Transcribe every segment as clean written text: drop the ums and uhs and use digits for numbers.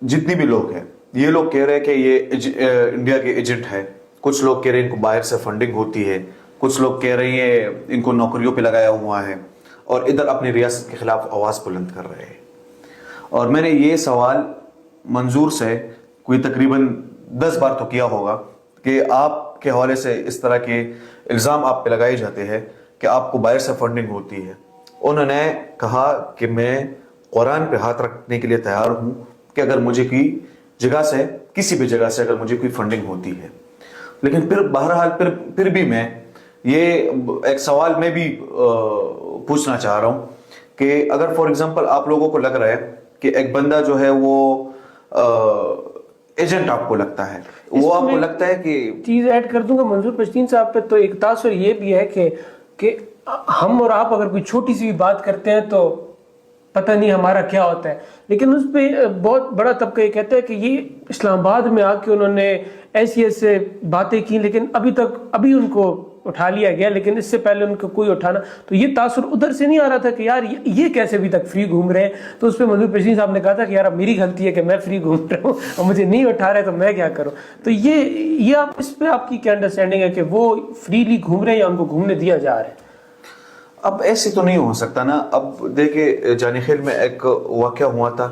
जितनी भी लोग हैं, ये लोग कह रहे हैं कि ये इंडिया के एजेंट है, कुछ लोग कह रहे हैं इनको बाहर से फंडिंग होती है, कुछ लोग कह रहे हैं इनको नौकरियों पे लगाया हुआ है, और इधर अपनी रियासत के खिलाफ आवाज़ बुलंद कर रहे हैं। और मैंने ये सवाल मंजूर से कोई तकरीबन 10 बार तो किया होगा कि आपके हवाले से इस तरह के इल्ज़ाम आप पे लगाए जाते हैं कि आपको बाहर से फंडिंग होती है। उन्होंने कहा कि मैं कुरान पे हाथ रखने के लिए तैयार हूँ कि अगर मुझे कोई जगह से, किसी भी जगह से अगर मुझे कोई फंडिंग होती है। लेकिन फिर बहरहाल फिर भी मैं ये एक सवाल मैं भी पूछना चाह रहा हूँ कि अगर फॉर एग्जांपल आप लोगों को लग रहा है कि एक बंदा जो है वो एजेंट आपको लगता है, वो आपको लगता है कि चीज ऐड कर दूंगा मंजूर पश्तीन साहब पे, तो एक तासुर ये भी है कि हम और आप अगर कोई छोटी सी भी बात करते हैं तो पता नहीं हमारा क्या होता है, लेकिन उस पे बहुत बड़ा तबका ये कहता है कि ये इस्लामाबाद में आके उन्होंने ऐसे बातें की, लेकिन अभी उनको उठा लिया गया, लेकिन इससे पहले उनको कोई उठाना, तो ये तासुर उधर से नहीं आ रहा था कि यार ये कैसे अभी तक फ्री घूम रहे हैं। तो उस पर मंजूर पश्तीन साहब ने कहा था कि यार अब मेरी गलती है कि मैं फ्री घूम रहा हूँ और मुझे नहीं उठा रहे तो मैं क्या करूँ। तो ये आप इस पे आपकी क्या अंडरस्टैंडिंग है कि वो फ्रीली घूम रहे हैं या उनको घूमने दिया जा रहा है? अब ऐसे तो नहीं हो सकता ना। अब देखिए जानिखेल में एक वाक़या हुआ था,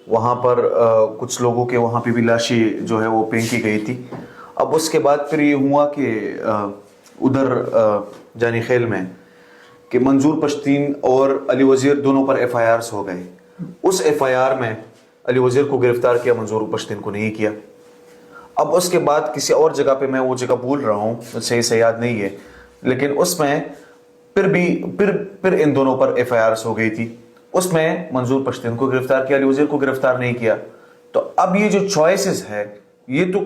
वहाँ पर कुछ लोगों के वहाँ पे भी लाशें जो है वो फेंकी गई थी। अब उसके बाद फिर ये हुआ कि उधर जानिखेल में कि मंजूर पश्तीन और अली वज़ीर दोनों पर FIRs हो गए। उस FIR में अली वज़ीर को गिरफ्तार किया, मंजूर पश्तीन को नहीं किया। अब उसके बाद किसी और जगह पे, मैं वो जगह भूल रहा हूँ, सही से याद नहीं है, लेकिन उसमें फिर इन दोनों पर FIRs हो गई थी। उसमें मंजूर पश्तीन को गिरफ्तार किया, अली वज़ीर को गिरफ्तार नहीं किया। तो अब ये जो चॉइसेस है, ये तो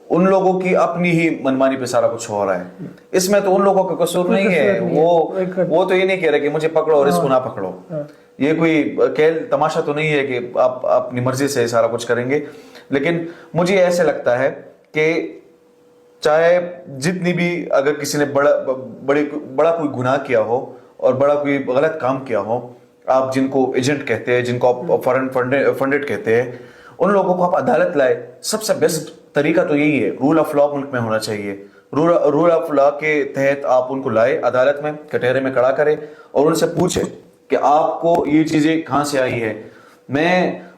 उन लोगों की अपनी ही मनमानी पे सारा कुछ हो रहा है। इसमें तो उन लोगों का कसूर नहीं है। वो तो ये नहीं कह रहे कि मुझे पकड़ो और इसको ना पकड़ो। ये कोई खेल तमाशा तो नहीं है कि आप अपनी मर्जी से सारा कुछ करेंगे। लेकिन मुझे ऐसे लगता है कि चाहे जितनी भी, अगर किसी ने बड़ा कोई गुनाह किया हो और बड़ा कोई गलत काम किया हो, आप जिनको एजेंट कहते हैं, जिनको आप फॉरेन फंडेड कहते हैं, उन लोगों को आप अदालत लाए। सबसे बेस्ट तरीका तो यही है, रूल ऑफ लॉ मुल्क में होना चाहिए। रूल ऑफ लॉ के तहत आप उनको लाए अदालत में, कटहरे में खड़ा करें और उनसे पूछे कि आपको ये चीजें कहाँ से आई है।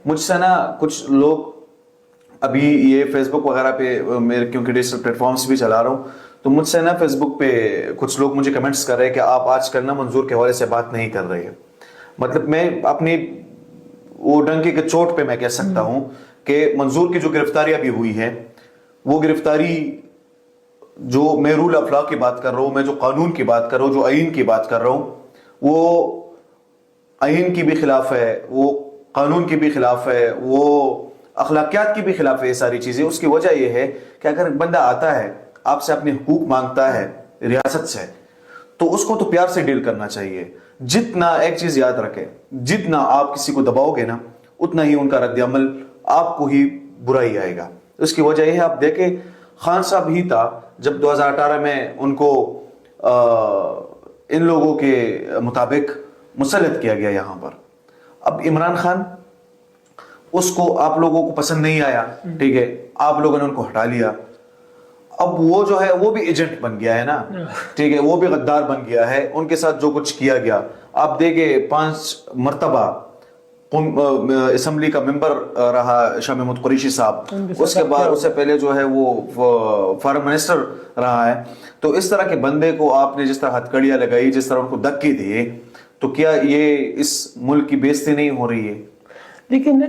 मुझसे ना कुछ लोग, अभी ये फेसबुक वगैरह पे मेरे, क्योंकि डिजिटल प्लेटफॉर्म्स भी चला रहा हूँ, तो मुझसे ना फेसबुक पे कुछ लोग मुझे कमेंट्स कर रहे हैं कि आप आजकल ना मंजूर के हवाले से बात नहीं कर रहे हैं। मतलब मैं अपनी वो डंके के चोट पे मैं कह सकता हूँ कि मंजूर की जो गिरफ्तारी अभी हुई है, वो गिरफ्तारी, जो मैं रूल ऑफ लॉ की बात कर रहा हूँ, मैं जो कानून की बात कर रहा हूँ, जो आइन की बात कर रहा हूँ, वो आइन की भी खिलाफ है, वो कानून की भी खिलाफ है, वो अखलाकियात की भी खिलाफ है। ये सारी चीजें, उसकी वजह यह है कि अगर बंदा आता है आपसे अपने हुकूक मांगता है रियासत से, तो उसको तो प्यार से डील करना चाहिए। जितना, एक चीज याद रखें, जितना आप किसी को दबाओगे ना, उतना ही उनका रद्द-ए-अमल आपको ही बुरा ही आएगा। उसकी वजह यह है, आप देखें खान साहब ही था जब 2018 में उनको इन लोगों के मुताबिक मुसल्लत किया गया यहाँ पर। अब इमरान खान, उसको आप लोगों को पसंद नहीं आया, ठीक है, आप लोगों ने उनको हटा लिया। अब वो जो है वो भी एजेंट बन गया है ना, ठीक है, वो भी गद्दार बन गया है। उनके साथ जो कुछ किया गया, आप देखे 5 मरतबा असेंबली का मेंबर रहा शाह महमूद कुरैशी साहब, उसके बाद उससे पहले जो है वो फॉरेन मिनिस्टर रहा है। तो इस तरह के बंदे को आपने जिस तरह हथकड़ियां लगाई, जिस तरह उनको धक्के दिए, तो क्या ये इस मुल्क की बेइज्जती नहीं हो रही है? लेकिन